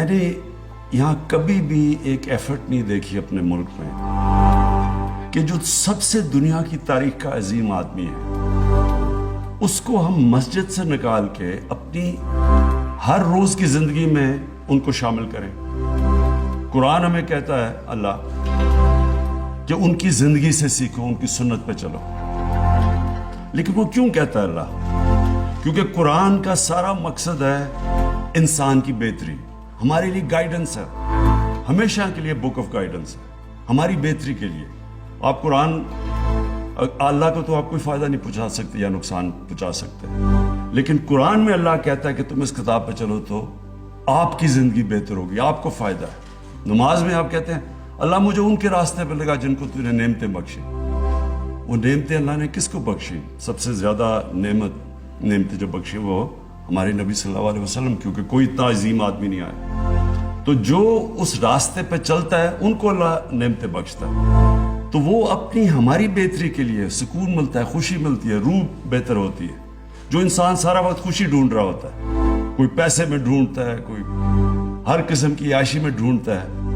نے یہاں کبھی بھی ایک ایفرٹ نہیں دیکھی اپنے ملک میں کہ جو سب سے دنیا کی تاریخ کا عظیم آدمی ہے اس کو ہم مسجد سے نکال کے اپنی ہر روز کی زندگی میں ان کو شامل کریں. قرآن ہمیں کہتا ہے اللہ کہ ان کی زندگی سے سیکھو, ان کی سنت پہ چلو. لیکن وہ کیوں کہتا ہے اللہ؟ کیونکہ قرآن کا سارا مقصد ہے انسان کی بہتری, ہمارے لیے گائیڈنس ہے, ہمیشہ کے لیے بک آف گائیڈنس ہے ہماری بہتری کے لیے. آپ قرآن اللہ کو تو آپ کوئی فائدہ نہیں پہنچا سکتے یا نقصان پہنچا سکتے, لیکن قرآن میں اللہ کہتا ہے کہ تم اس کتاب پہ چلو تو آپ کی زندگی بہتر ہوگی, آپ کو فائدہ ہے. نماز میں آپ کہتے ہیں اللہ مجھے ان کے راستے پہ لگا جن کو تو نے نعمتیں بخشی. وہ نعمتیں اللہ نے کس کو بخشی؟ سب سے زیادہ نعمتیں جو بخشی وہ ہمارے نبی صلی اللہ علیہ وسلم, کیونکہ کوئی اتنا عظیم آدمی نہیں آیا. تو جو اس راستے پہ چلتا ہے ان کو اللہ نعمتیں بخشتا ہے. تو وہ اپنی ہماری بہتری کے لیے سکون ملتا ہے, خوشی ملتی ہے, روح بہتر ہوتی ہے. جو انسان سارا وقت خوشی ڈھونڈ رہا ہوتا ہے, کوئی پیسے میں ڈھونڈتا ہے, کوئی ہر قسم کی عیاشی میں ڈھونڈتا ہے,